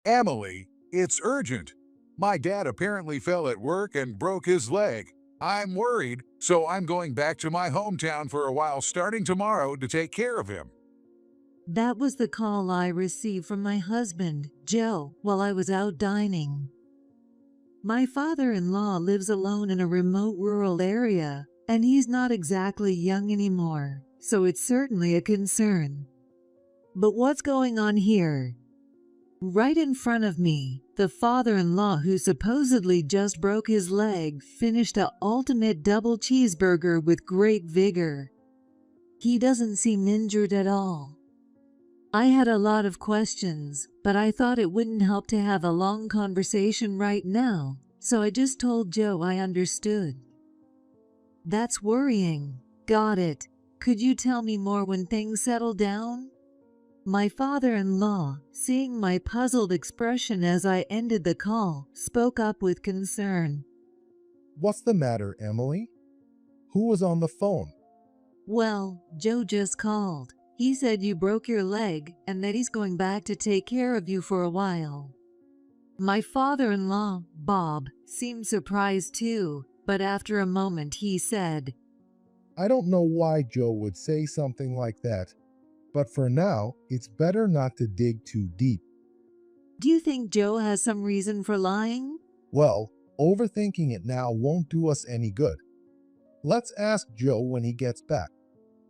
Emily, it's urgent. My dad apparently fell at work and broke his leg. I'm worried, so I'm going back to my hometown for a while starting tomorrow to take care of him. That was the call I received from my husband, Joe, while I was out dining. My father-in-law lives alone in a remote rural area, and he's not exactly young anymore, so it's certainly a concern. But what's going on here? Right in front of me, the father-in-law who supposedly just broke his leg finished a ultimate double cheeseburger with great vigor. He doesn't seem injured at all. I had a lot of questions, but I thought it wouldn't help to have a long conversation right now, so I just told Joe I understood. That's worrying. Got it. Could you tell me more when things settle down? My father-in-law, seeing my puzzled expression as I ended the call, spoke up with concern. What's the matter, Emily? Who was on the phone? Well, Joe just called. He said you broke your leg and that he's going back to take care of you for a while. My father-in-law, Bob, seemed surprised too, but after a moment he said, I don't know why Joe would say something like that, but for now, it's better not to dig too deep. Do you think Joe has some reason for lying? Well, overthinking it now won't do us any good. Let's ask Joe when he gets back.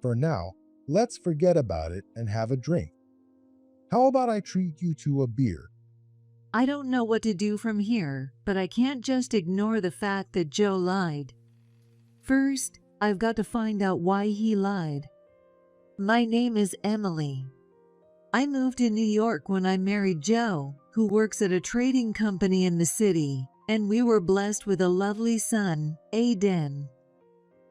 For now, let's forget about it and have a drink. How about I treat you to a beer? I don't know what to do from here, but I can't just ignore the fact that Joe lied. First, I've got to find out why he lied. My name is Emily. I moved to New York when I married Joe, who works at a trading company in the city, and we were blessed with a lovely son, Aiden.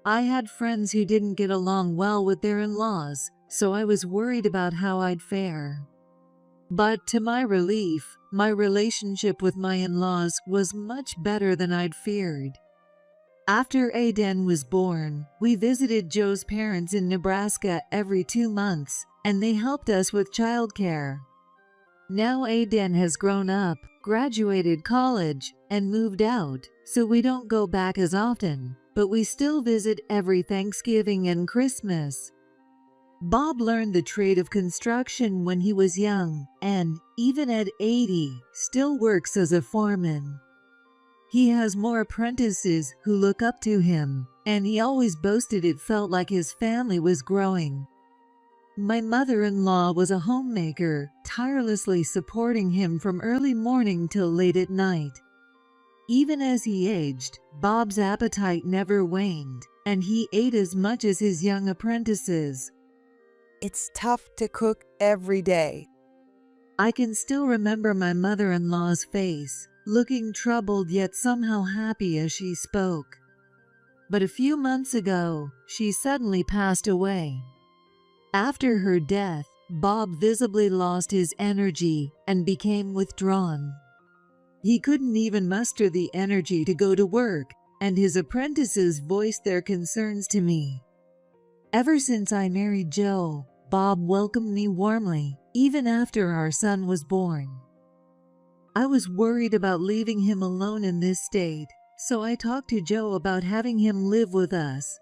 I had friends who didn't get along well with their in-laws, so I was worried about how I'd fare. But to my relief, my relationship with my in-laws was much better than I'd feared. After Aiden was born, we visited Joe's parents in Nebraska every 2 months, and they helped us with childcare. Now Aiden has grown up, graduated college, and moved out, so we don't go back as often, but we still visit every Thanksgiving and Christmas. Bob learned the trade of construction when he was young, and, even at 80, still works as a foreman. He has more apprentices who look up to him, and he always boasted it felt like his family was growing. My mother-in-law was a homemaker, tirelessly supporting him from early morning till late at night. Even as he aged, Bob's appetite never waned, and he ate as much as his young apprentices. It's tough to cook every day. I can still remember my mother-in-law's face, looking troubled yet somehow happy as she spoke. But a few months ago, she suddenly passed away. After her death, Bob visibly lost his energy and became withdrawn. He couldn't even muster the energy to go to work, and his apprentices voiced their concerns to me. Ever since I married Joe, Bob welcomed me warmly, even after our son was born. I was worried about leaving him alone in this state, so I talked to Joe about having him live with us.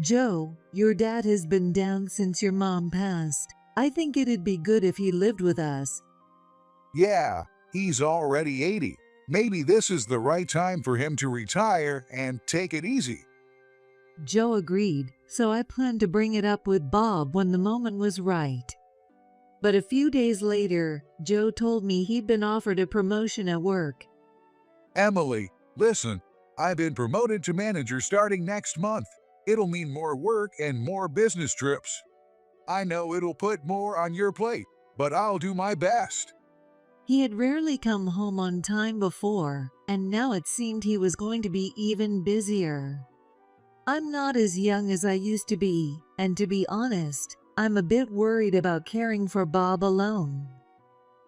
Joe, your dad has been down since your mom passed. I think it'd be good if he lived with us. Yeah, he's already 80. Maybe this is the right time for him to retire and take it easy. Joe agreed, so I planned to bring it up with Bob when the moment was right. But a few days later, Joe told me he'd been offered a promotion at work. Emily, listen, I've been promoted to manager starting next month. It'll mean more work and more business trips. I know it'll put more on your plate, but I'll do my best. He had rarely come home on time before, and now it seemed he was going to be even busier. I'm not as young as I used to be, and to be honest, I'm a bit worried about caring for Bob alone.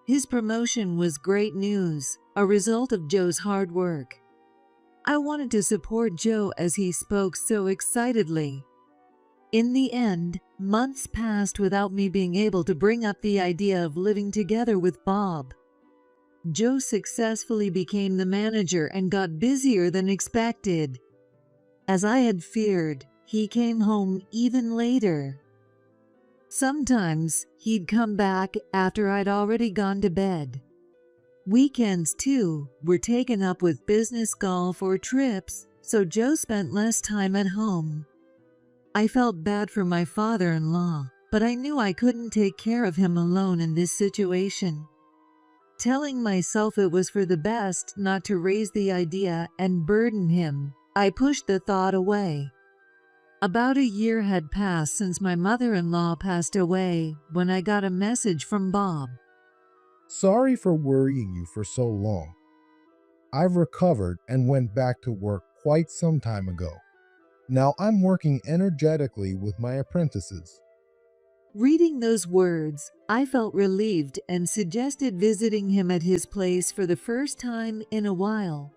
His promotion was great news, a result of Joe's hard work. I wanted to support Joe as he spoke so excitedly. In the end, months passed without me being able to bring up the idea of living together with Bob. Joe successfully became the manager and got busier than expected. As I had feared, he came home even later. Sometimes he'd come back after I'd already gone to bed. Weekends, too, were taken up with business golf or trips, so Joe spent less time at home. I felt bad for my father-in-law, but I knew I couldn't take care of him alone in this situation. Telling myself it was for the best not to raise the idea and burden him, I pushed the thought away. About a year had passed since my mother-in-law passed away when I got a message from Bob. Sorry for worrying you for so long. I've recovered and went back to work quite some time ago. Now I'm working energetically with my apprentices. Reading those words, I felt relieved and suggested visiting him at his place for the first time in a while.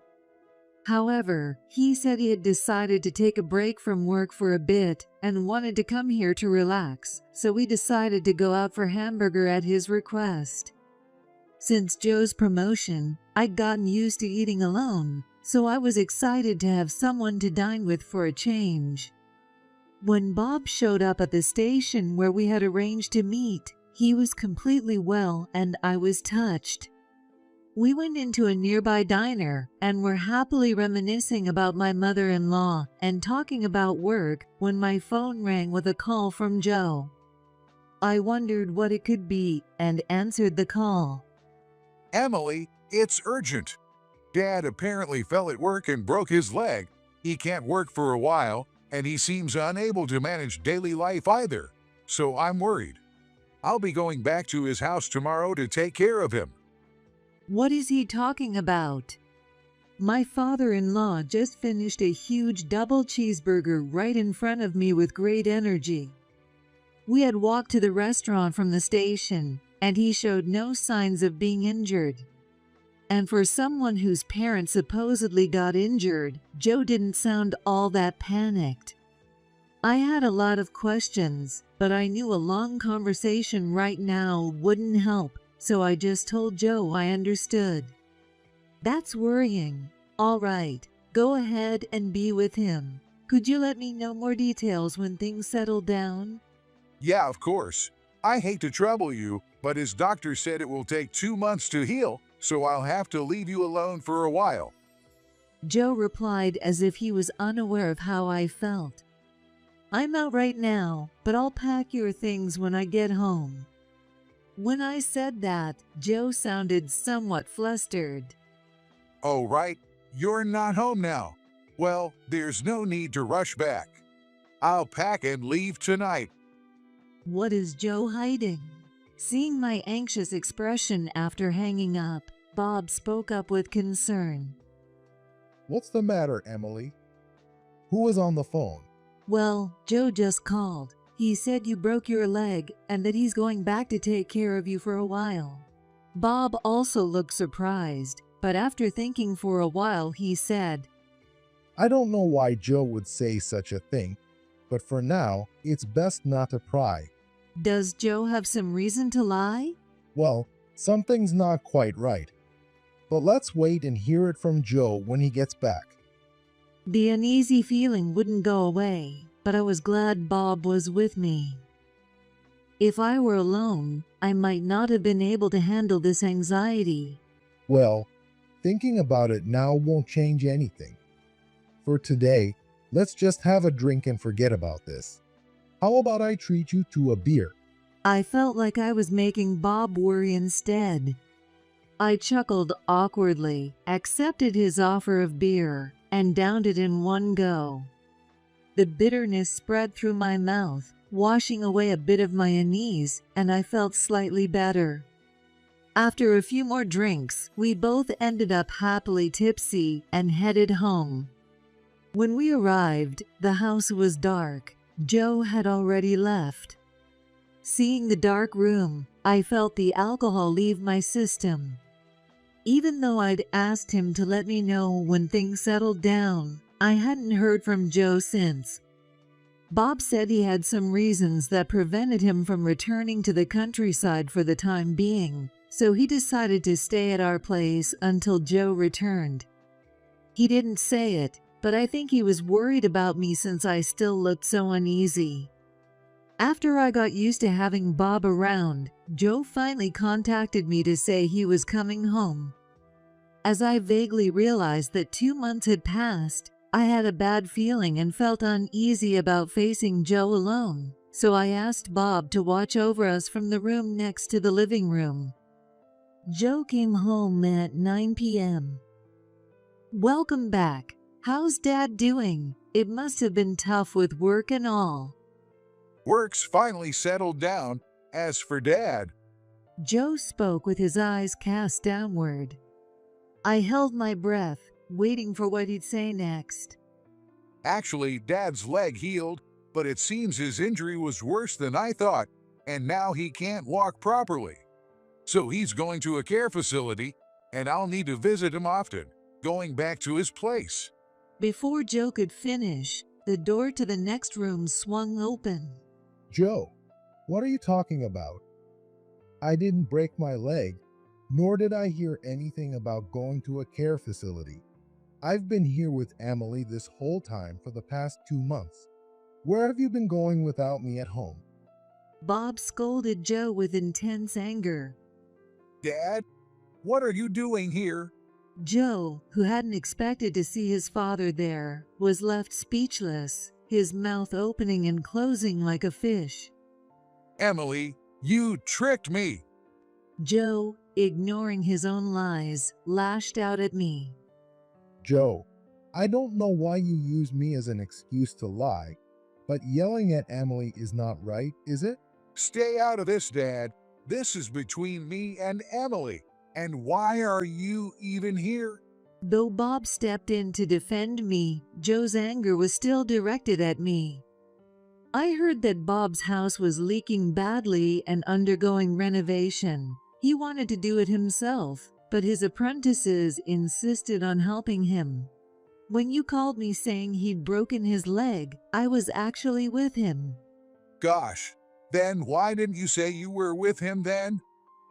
However, he said he had decided to take a break from work for a bit and wanted to come here to relax, so we decided to go out for hamburger at his request. Since Joe's promotion, I'd gotten used to eating alone, so I was excited to have someone to dine with for a change. When Bob showed up at the station where we had arranged to meet, he was completely well and I was touched. We went into a nearby diner and were happily reminiscing about my mother-in-law and talking about work when my phone rang with a call from Joe. I wondered what it could be and answered the call. Emily, it's urgent. Dad apparently fell at work and broke his leg. He can't work for a while, and he seems unable to manage daily life either, so I'm worried. I'll be going back to his house tomorrow to take care of him. What is he talking about? My father-in-law just finished a huge double cheeseburger right in front of me with great energy. We had walked to the restaurant from the station, and he showed no signs of being injured. And for someone whose parents supposedly got injured, Joe didn't sound all that panicked. I had a lot of questions, but I knew a long conversation right now wouldn't help, so I just told Joe I understood. That's worrying. All right, go ahead and be with him. Could you let me know more details when things settle down? Yeah, of course. I hate to trouble you, but his doctor said it will take 2 months to heal, so I'll have to leave you alone for a while. Joe replied as if he was unaware of how I felt. I'm out right now, but I'll pack your things when I get home. When I said that, Joe sounded somewhat flustered. Oh, right, you're not home now. Well, there's no need to rush back. I'll pack and leave tonight. What is Joe hiding? Seeing my anxious expression after hanging up, Bob spoke up with concern. What's the matter, Emily? Who was on the phone? Well, Joe just called. He said you broke your leg and that he's going back to take care of you for a while. Bob also looked surprised, but after thinking for a while, he said, I don't know why Joe would say such a thing, but for now, it's best not to pry. Does Joe have some reason to lie? Well, something's not quite right. But let's wait and hear it from Joe when he gets back. The uneasy feeling wouldn't go away, but I was glad Bob was with me. If I were alone, I might not have been able to handle this anxiety. Well, thinking about it now won't change anything. For today, let's just have a drink and forget about this. How about I treat you to a beer? I felt like I was making Bob worry instead. I chuckled awkwardly, accepted his offer of beer, and downed it in one go. The bitterness spread through my mouth, washing away a bit of my unease, and I felt slightly better. After a few more drinks, we both ended up happily tipsy and headed home. When we arrived, the house was dark. Joe had already left. Seeing the dark room, I felt the alcohol leave my system. Even though I'd asked him to let me know when things settled down, I hadn't heard from Joe since. Bob said he had some reasons that prevented him from returning to the countryside for the time being, so he decided to stay at our place until Joe returned. He didn't say it, but I think he was worried about me since I still looked so uneasy. After I got used to having Bob around, Joe finally contacted me to say he was coming home. As I vaguely realized that 2 months had passed, I had a bad feeling and felt uneasy about facing Joe alone, so I asked Bob to watch over us from the room next to the living room. Joe came home at 9 p.m. "Welcome back. How's Dad doing? It must have been tough with work and all." Work's finally settled down. As for Dad, Joe spoke with his eyes cast downward. I held my breath, waiting for what he'd say next. actually, Dad's leg healed, but it seems his injury was worse than I thought, and now he can't walk properly. So he's going to a care facility, and I'll need to visit him often, going back to his place. Before Joe could finish, the door to the next room swung open. Joe, what are you talking about? I didn't break my leg, nor did I hear anything about going to a care facility. I've been here with Emily this whole time for the past 2 months. Where have you been going without me at home? Bob scolded Joe with intense anger. Dad, what are you doing here? Joe, who hadn't expected to see his father there, was left speechless, his mouth opening and closing like a fish. Emily, you tricked me. Joe, ignoring his own lies, lashed out at me. Joe, I don't know why you use me as an excuse to lie, but yelling at Emily is not right, is it? Stay out of this, Dad. This is between me and Emily. And why are you even here? Though Bob stepped in to defend me, Joe's anger was still directed at me. I heard that Bob's house was leaking badly and undergoing renovation. He wanted to do it himself, but his apprentices insisted on helping him. When you called me saying he'd broken his leg, I was actually with him. Gosh, then why didn't you say you were with him then?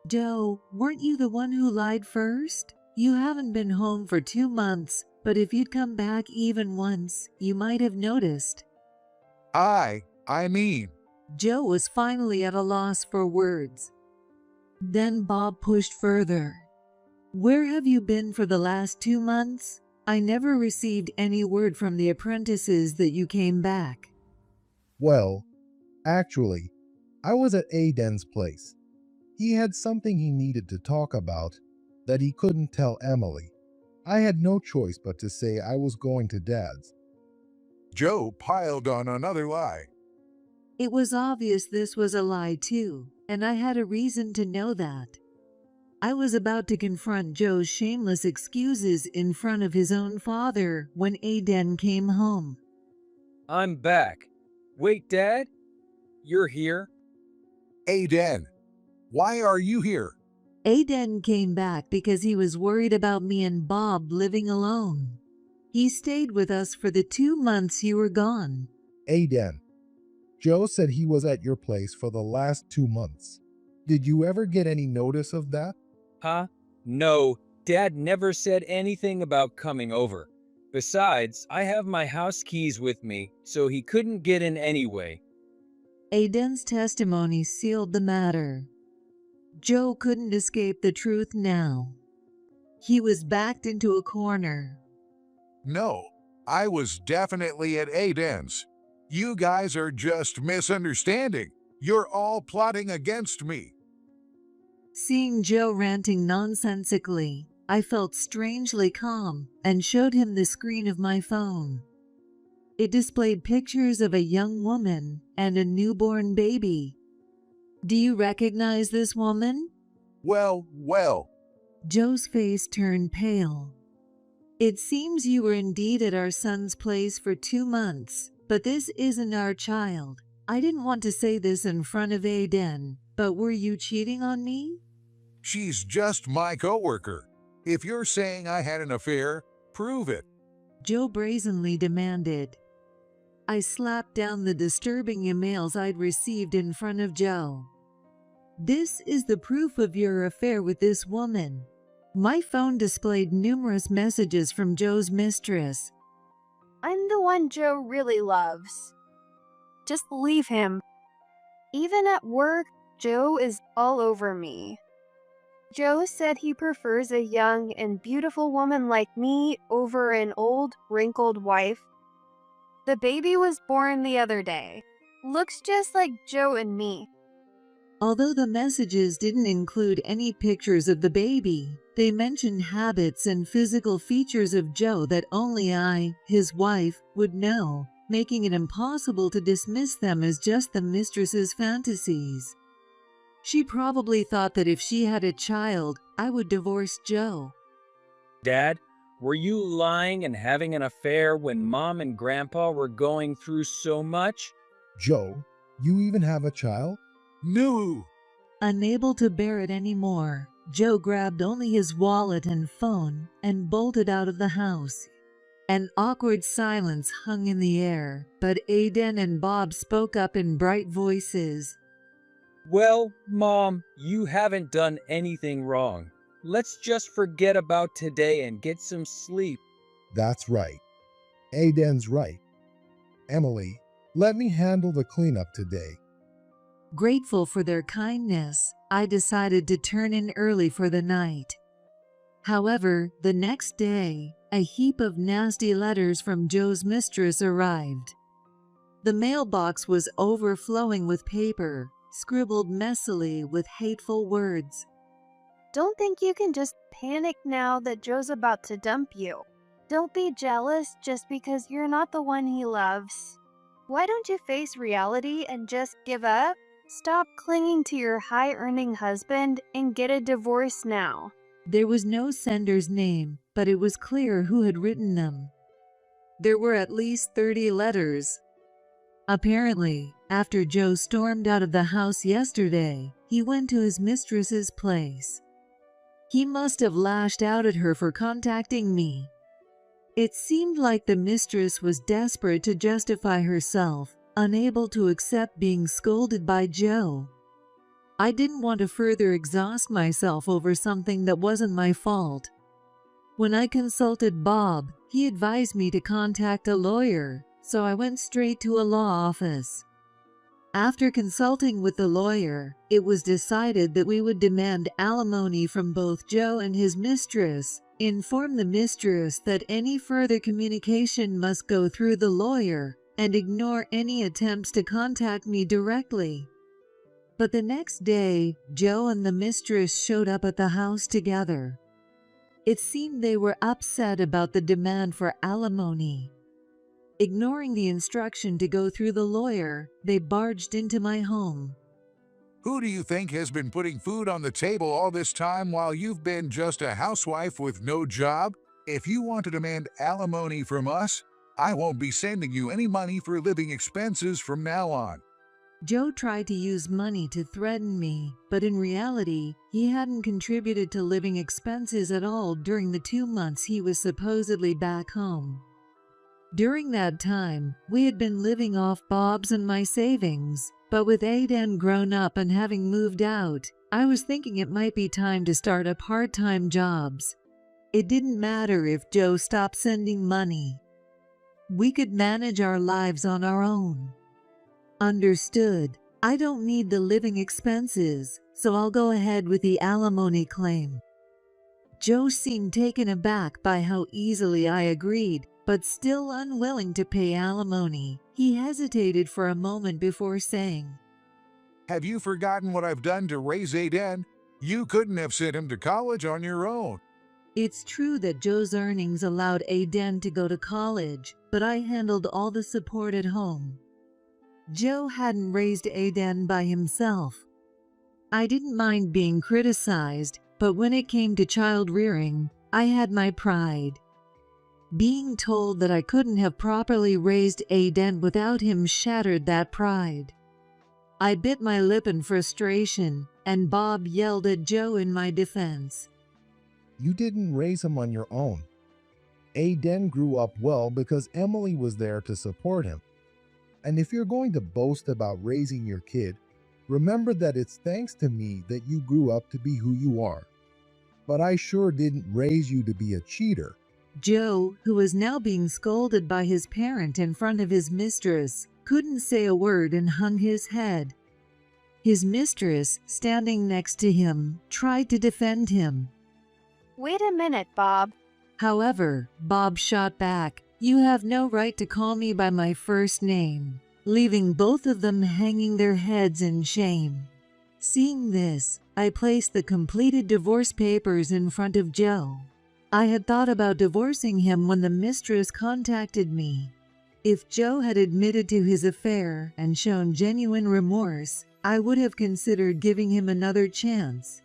Joe, weren't you the one who lied first? You haven't been home for 2 months, but if you'd come back even once, you might have noticed. I mean, Joe was finally at a loss for words. Then Bob pushed further. Where have you been for the last 2 months? I never received any word from the apprentices that you came back. Well, actually, I was at Aiden's place. He had something he needed to talk about that he couldn't tell Emily. I had no choice but to say I was going to Dad's. Joe piled on another lie. It was obvious this was a lie too, and I had a reason to know that. I was about to confront Joe's shameless excuses in front of his own father when Aiden came home. I'm back. Wait, Dad? You're here? Aiden, why are you here? Aiden came back because he was worried about me and Bob living alone. He stayed with us for the 2 months you were gone. Aiden, Joe said he was at your place for the last 2 months. Did you ever get any notice of that? Huh? No, Dad never said anything about coming over. Besides, I have my house keys with me, so he couldn't get in anyway. Aiden's testimony sealed the matter. Joe couldn't escape the truth now. He was backed into a corner. No, I was definitely at Aiden's. You guys are just misunderstanding. You're all plotting against me. Seeing Joe ranting nonsensically, I felt strangely calm and showed him the screen of my phone. It displayed pictures of a young woman and a newborn baby. Do you recognize this woman? Well. Joe's face turned pale. It seems you were indeed at our son's place for 2 months, but this isn't our child. I didn't want to say this in front of Aiden, but were you cheating on me? She's just my coworker. If you're saying I had an affair, prove it. Joe brazenly demanded. I slapped down the disturbing emails I'd received in front of Joe. This is the proof of your affair with this woman. My phone displayed numerous messages from Joe's mistress. I'm the one Joe really loves. Just leave him. Even at work, Joe is all over me. Joe said he prefers a young and beautiful woman like me over an old, wrinkled wife. The baby was born the other day. Looks just like Joe and me. Although the messages didn't include any pictures of the baby, they mentioned habits and physical features of Joe that only I, his wife, would know, making it impossible to dismiss them as just the mistress's fantasies. She probably thought that if she had a child, I would divorce Joe. Dad, were you lying and having an affair when Mom and Grandpa were going through so much? Joe, you even have a child? No. Unable to bear it anymore, Joe grabbed only his wallet and phone and bolted out of the house. An awkward silence hung in the air, but Aiden and Bob spoke up in bright voices. Well, Mom, you haven't done anything wrong. Let's just forget about today and get some sleep. That's right. Aiden's right. Emily, let me handle the cleanup today. Grateful for their kindness, I decided to turn in early for the night. However, the next day, a heap of nasty letters from Joe's mistress arrived. The mailbox was overflowing with paper, scribbled messily with hateful words. Don't think you can just panic now that Joe's about to dump you. Don't be jealous just because you're not the one he loves. Why don't you face reality and just give up? Stop clinging to your high-earning husband and get a divorce now. There was no sender's name, but it was clear who had written them. There were at least 30 letters. Apparently, after Joe stormed out of the house yesterday, he went to his mistress's place. He must have lashed out at her for contacting me. It seemed like the mistress was desperate to justify herself, unable to accept being scolded by Joe. I didn't want to further exhaust myself over something that wasn't my fault. When I consulted Bob, he advised me to contact a lawyer, so I went straight to a law office. After consulting with the lawyer, it was decided that we would demand alimony from both Joe and his mistress, inform the mistress that any further communication must go through the lawyer, and ignore any attempts to contact me directly. But the next day, Joe and the mistress showed up at the house together. It seemed they were upset about the demand for alimony. Ignoring the instruction to go through the lawyer, they barged into my home. Who do you think has been putting food on the table all this time while you've been just a housewife with no job? If you want to demand alimony from us, I won't be sending you any money for living expenses from now on. Joe tried to use money to threaten me, but in reality, he hadn't contributed to living expenses at all during the 2 months he was supposedly back home. During that time, we had been living off Bob's and my savings, but with Aiden grown up and having moved out, I was thinking it might be time to start up part-time jobs. It didn't matter if Joe stopped sending money. We could manage our lives on our own. Understood. I don't need the living expenses, so I'll go ahead with the alimony claim. Joe seemed taken aback by how easily I agreed, but still unwilling to pay alimony. He hesitated for a moment before saying, Have you forgotten what I've done to raise Aiden? You couldn't have sent him to college on your own. It's true that Joe's earnings allowed Aiden to go to college, but I handled all the support at home. Joe hadn't raised Aiden by himself. I didn't mind being criticized, but when it came to child rearing, I had my pride. Being told that I couldn't have properly raised Aiden without him shattered that pride. I bit my lip in frustration, and Bob yelled at Joe in my defense. You didn't raise him on your own. Aiden grew up well because Emily was there to support him. And if you're going to boast about raising your kid, Remember that it's thanks to me that you grew up to be who you are. But I sure didn't raise you to be a cheater. Joe, who was now being scolded by his parent in front of his mistress, couldn't say a word and hung his head. His mistress, standing next to him, tried to defend him. Wait a minute, Bob. However, Bob shot back, "You have no right to call me by my first name," leaving both of them hanging their heads in shame. Seeing this, I placed the completed divorce papers in front of Joe. I had thought about divorcing him when the mistress contacted me. If Joe had admitted to his affair and shown genuine remorse, I would have considered giving him another chance.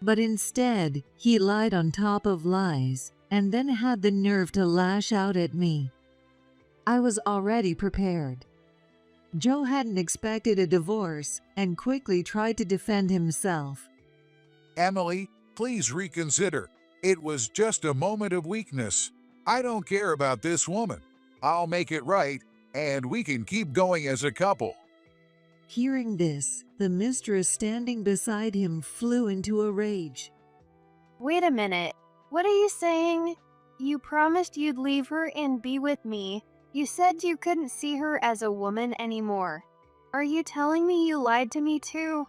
But instead, he lied on top of lies, and then had the nerve to lash out at me. I was already prepared. Joe hadn't expected a divorce and quickly tried to defend himself. Emily, please reconsider. It was just a moment of weakness. I don't care about this woman. I'll make it right, and we can keep going as a couple. Hearing this, the mistress standing beside him flew into a rage. Wait a minute. What are you saying? You promised you'd leave her and be with me. You said you couldn't see her as a woman anymore. Are you telling me you lied to me too?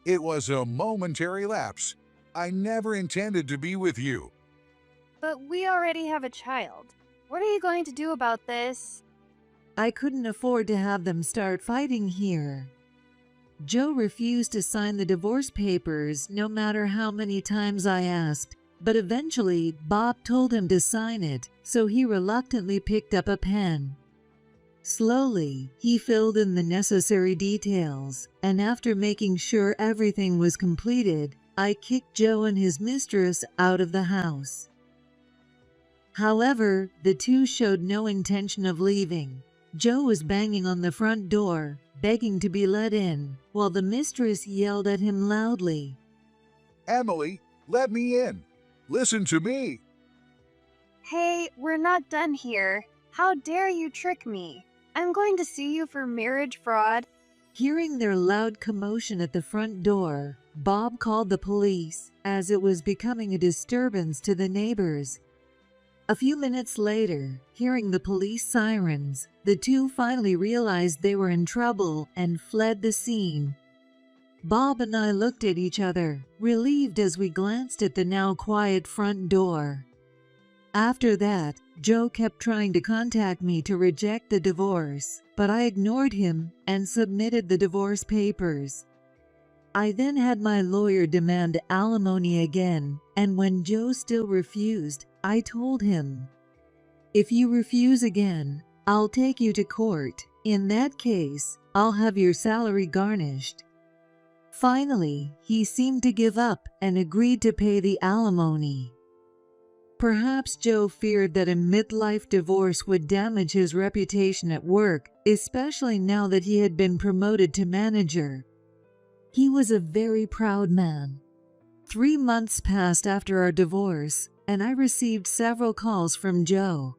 It was a momentary lapse. I never intended to be with you. But we already have a child. What are you going to do about this? I couldn't afford to have them start fighting here. Joe refused to sign the divorce papers no matter how many times I asked, but eventually Bob told him to sign it, so he reluctantly picked up a pen. Slowly, he filled in the necessary details, and after making sure everything was completed, I kicked Joe and his mistress out of the house. However, the two showed no intention of leaving. Joe was banging on the front door, begging to be let in, while the mistress yelled at him loudly. Emily, let me in. Listen to me. Hey, we're not done here. How dare you trick me? I'm going to sue you for marriage fraud. Hearing their loud commotion at the front door, Bob called the police, as it was becoming a disturbance to the neighbors. A few minutes later, hearing the police sirens, the two finally realized they were in trouble and fled the scene. Bob and I looked at each other, relieved as we glanced at the now quiet front door. After that, Joe kept trying to contact me to reject the divorce, but I ignored him and submitted the divorce papers. I then had my lawyer demand alimony again, and when Joe still refused, I told him, "If you refuse again, I'll take you to court. In that case, I'll have your salary garnished." Finally, he seemed to give up and agreed to pay the alimony. Perhaps Joe feared that a midlife divorce would damage his reputation at work, especially now that he had been promoted to manager. He was a very proud man. 3 months passed after our divorce, and I received several calls from Joe.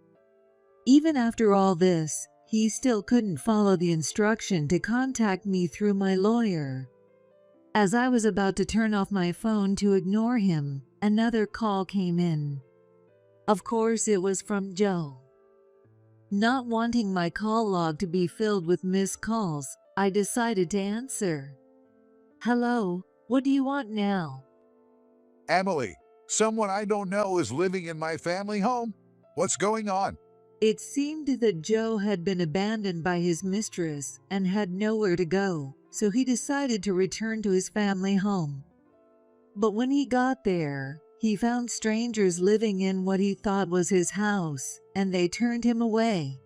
Even after all this, he still couldn't follow the instruction to contact me through my lawyer. As I was about to turn off my phone to ignore him, another call came in. Of course, it was from Joe. Not wanting my call log to be filled with missed calls, I decided to answer. "Hello, what do you want now?" Emily, someone I don't know is living in my family home. What's going on? It seemed that Joe had been abandoned by his mistress and had nowhere to go, so he decided to return to his family home. But when he got there, he found strangers living in what he thought was his house, and they turned him away.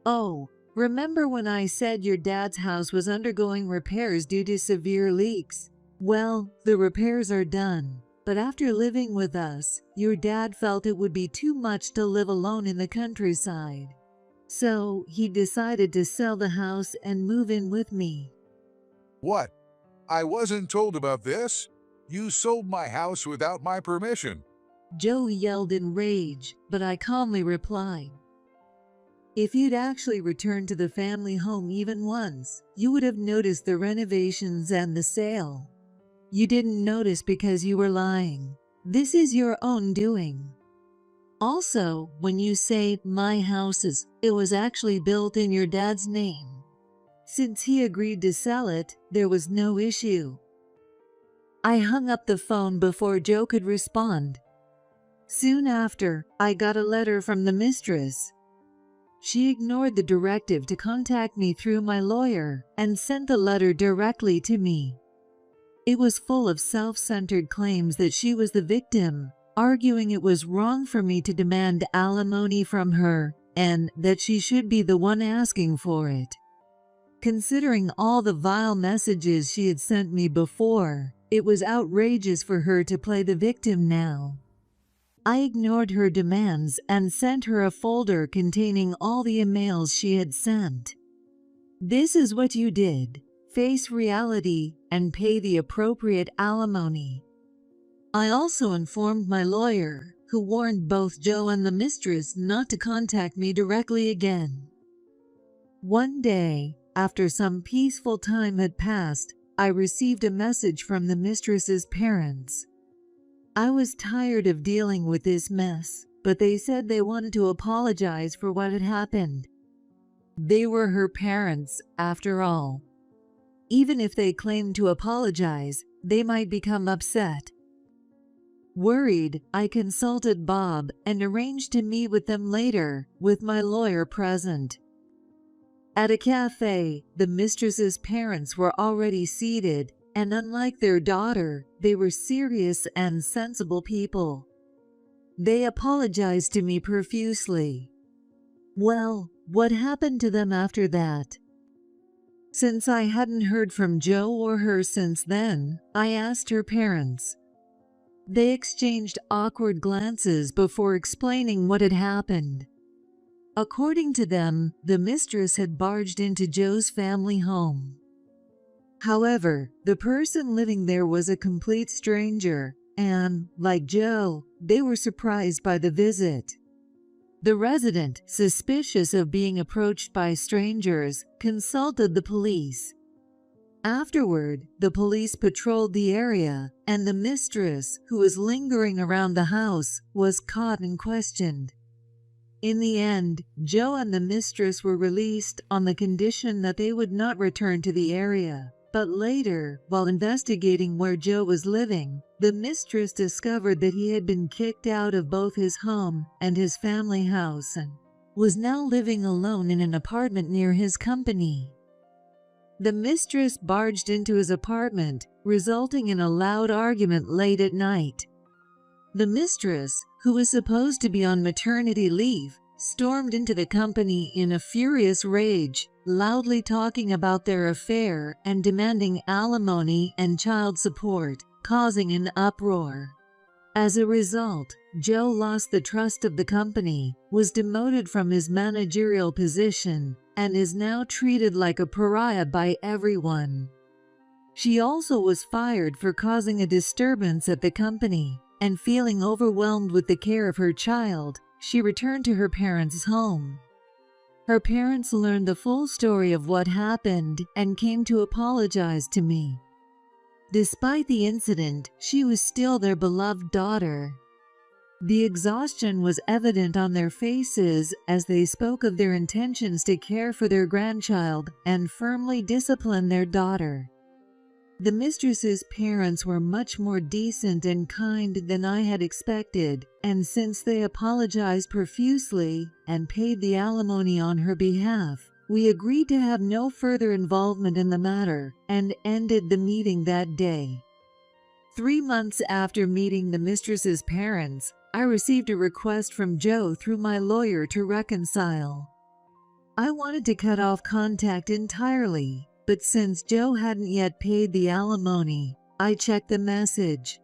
"Oh, remember when I said your dad's house was undergoing repairs due to severe leaks? Well, the repairs are done. But after living with us, your dad felt it would be too much to live alone in the countryside. So he decided to sell the house and move in with me." What? I wasn't told about this. You sold my house without my permission. Joe yelled in rage, but I calmly replied, If you'd actually returned to the family home even once, you would have noticed the renovations and the sale. You didn't notice because you were lying. This is your own doing. Also, when you say my house it was actually built in your dad's name. Since he agreed to sell it, there was no issue. I hung up the phone before Joe could respond. Soon after, I got a letter from the mistress. She ignored the directive to contact me through my lawyer and sent the letter directly to me. It was full of self-centered claims that she was the victim, arguing it was wrong for me to demand alimony from her and that she should be the one asking for it. Considering all the vile messages she had sent me before, it was outrageous for her to play the victim now. I ignored her demands and sent her a folder containing all the emails she had sent. This is what you did. Face reality and pay the appropriate alimony. I also informed my lawyer, who warned both Joe and the mistress not to contact me directly again. One day, after some peaceful time had passed, I received a message from the mistress's parents. I was tired of dealing with this mess, but they said they wanted to apologize for what had happened. They were her parents, after all. Even if they claimed to apologize, they might become upset. Worried, I consulted Bob and arranged to meet with them later, with my lawyer present. At a cafe, the mistress's parents were already seated, and unlike their daughter, they were serious and sensible people. They apologized to me profusely. Well, what happened to them after that? Since I hadn't heard from Joe or her since then, I asked her parents. They exchanged awkward glances before explaining what had happened. According to them, the mistress had barged into Joe's family home. However, the person living there was a complete stranger, and, like Joe, they were surprised by the visit. The resident, suspicious of being approached by strangers, consulted the police. Afterward, the police patrolled the area, and the mistress, who was lingering around the house, was caught and questioned. In the end, Joe and the mistress were released on the condition that they would not return to the area. But later, while investigating where Joe was living, the mistress discovered that he had been kicked out of both his home and his family house and was now living alone in an apartment near his company. The mistress barged into his apartment, resulting in a loud argument late at night. The mistress, who was supposed to be on maternity leave, stormed into the company in a furious rage, loudly talking about their affair and demanding alimony and child support, causing an uproar. As a result, Joe lost the trust of the company, was demoted from his managerial position, and is now treated like a pariah by everyone. She also was fired for causing a disturbance at the company, and feeling overwhelmed with the care of her child, she returned to her parents' home. Her parents learned the full story of what happened and came to apologize to me. Despite the incident, she was still their beloved daughter. The exhaustion was evident on their faces as they spoke of their intentions to care for their grandchild and firmly discipline their daughter. The mistress's parents were much more decent and kind than I had expected, and since they apologized profusely and paid the alimony on her behalf, we agreed to have no further involvement in the matter and ended the meeting that day. 3 months after meeting the mistress's parents, I received a request from Joe through my lawyer to reconcile. I wanted to cut off contact entirely, but since Joe hadn't yet paid the alimony, I checked the message.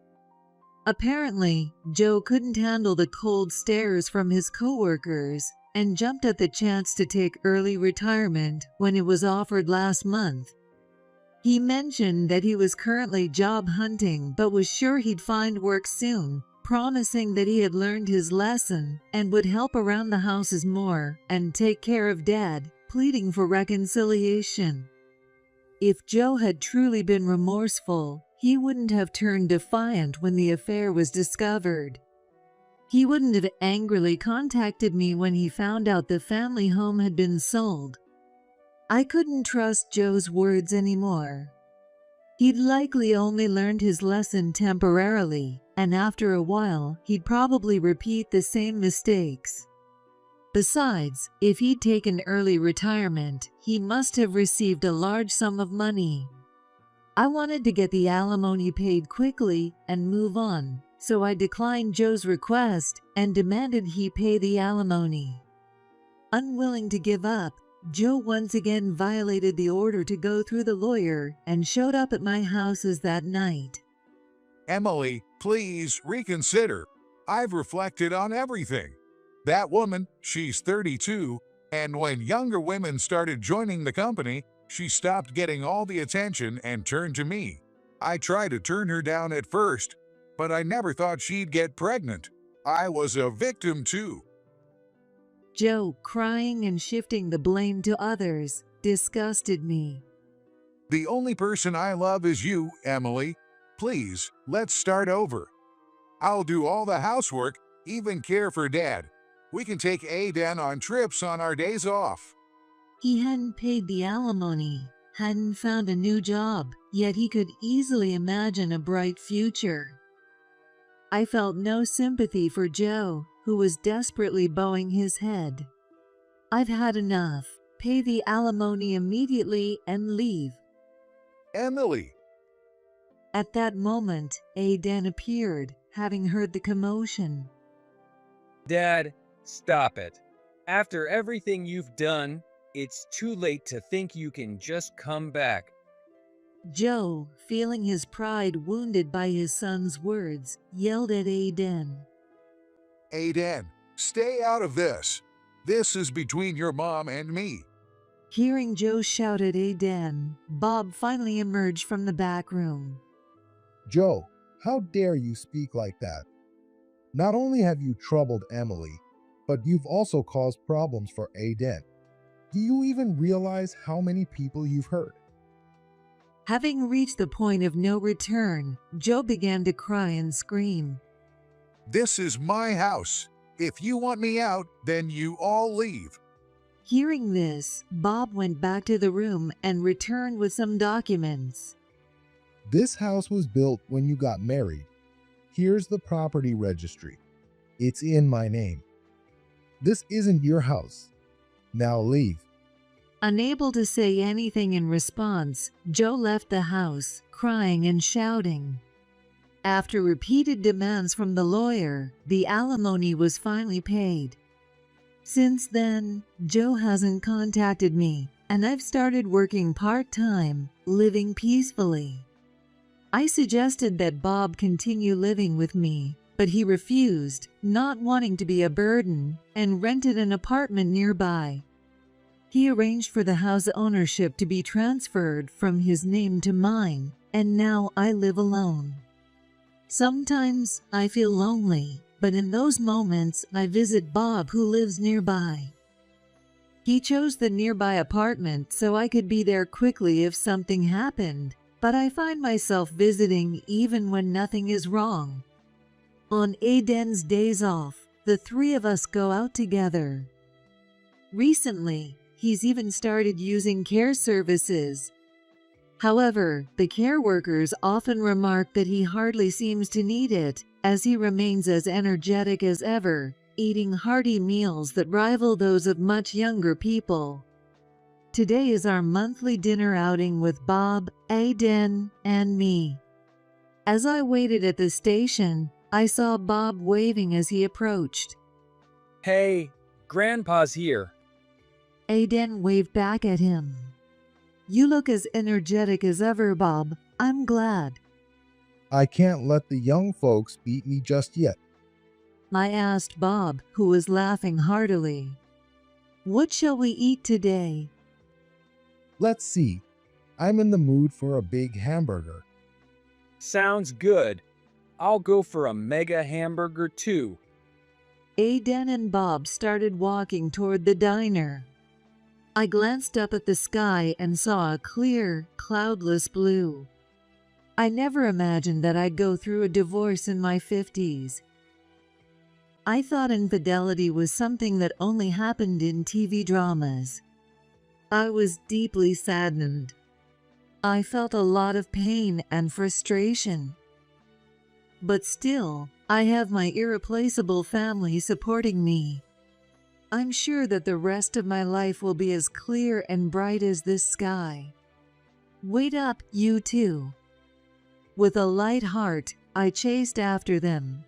Apparently, Joe couldn't handle the cold stares from his coworkers and jumped at the chance to take early retirement when it was offered last month. He mentioned that he was currently job hunting but was sure he'd find work soon, promising that he had learned his lesson and would help around the houses more and take care of Dad, pleading for reconciliation. If Joe had truly been remorseful, he wouldn't have turned defiant when the affair was discovered. He wouldn't have angrily contacted me when he found out the family home had been sold. I couldn't trust Joe's words anymore. He'd likely only learned his lesson temporarily, and after a while, he'd probably repeat the same mistakes. Besides, if he'd taken early retirement, he must have received a large sum of money. I wanted to get the alimony paid quickly and move on, so I declined Joe's request and demanded he pay the alimony. Unwilling to give up, Joe once again violated the order to go through the lawyer and showed up at my houses that night. Emily, please reconsider. I've reflected on everything. That woman, she's 32, and when younger women started joining the company, she stopped getting all the attention and turned to me. I tried to turn her down at first, but I never thought she'd get pregnant. I was a victim too. Joe, crying and shifting the blame to others, disgusted me. The only person I love is you, Emily. Please, let's start over. I'll do all the housework, even care for Dad. We can take Aiden on trips on our days off. He hadn't paid the alimony, hadn't found a new job, yet he could easily imagine a bright future. I felt no sympathy for Joe, who was desperately bowing his head. I've had enough. Pay the alimony immediately and leave. Emily. At that moment, Aiden appeared, having heard the commotion. Dad, stop it. After everything you've done, it's too late to think you can just come back. Joe, feeling his pride wounded by his son's words, yelled at Aiden. Aiden, stay out of this. This is between your mom and me. Hearing Joe shout at Aiden, Bob finally emerged from the back room. Joe, how dare you speak like that? Not only have you troubled Emily, but you've also caused problems for Aiden. Do you even realize how many people you've hurt? Having reached the point of no return, Joe began to cry and scream. This is my house. If you want me out, then you all leave. Hearing this, Bob went back to the room and returned with some documents. This house was built when you got married. Here's the property registry. It's in my name. This isn't your house. Now leave. Unable to say anything in response, Joe left the house, crying and shouting. After repeated demands from the lawyer, the alimony was finally paid. Since then, Joe hasn't contacted me, and I've started working part-time, living peacefully. I suggested that Bob continue living with me, but he refused, not wanting to be a burden, and rented an apartment nearby. He arranged for the house ownership to be transferred from his name to mine, and now I live alone. Sometimes I feel lonely, but in those moments I visit Bob, who lives nearby. He chose the nearby apartment so I could be there quickly if something happened, but I find myself visiting even when nothing is wrong. On Aiden's days off, the three of us go out together. Recently, he's even started using care services. However, the care workers often remark that he hardly seems to need it, as he remains as energetic as ever, eating hearty meals that rival those of much younger people. Today is our monthly dinner outing with Bob, Aiden, and me. As I waited at the station, I saw Bob waving as he approached. Hey, Grandpa's here. Aiden waved back at him. You look as energetic as ever, Bob. I'm glad. I can't let the young folks beat me just yet. I asked Bob, who was laughing heartily. What shall we eat today? Let's see. I'm in the mood for a big hamburger. Sounds good. I'll go for a mega hamburger too. Aiden and Bob started walking toward the diner. I glanced up at the sky and saw a clear, cloudless blue. I never imagined that I'd go through a divorce in my 50s. I thought infidelity was something that only happened in TV dramas. I was deeply saddened. I felt a lot of pain and frustration. But still, I have my irreplaceable family supporting me. I'm sure that the rest of my life will be as clear and bright as this sky. Wait up, you two. With a light heart, I chased after them.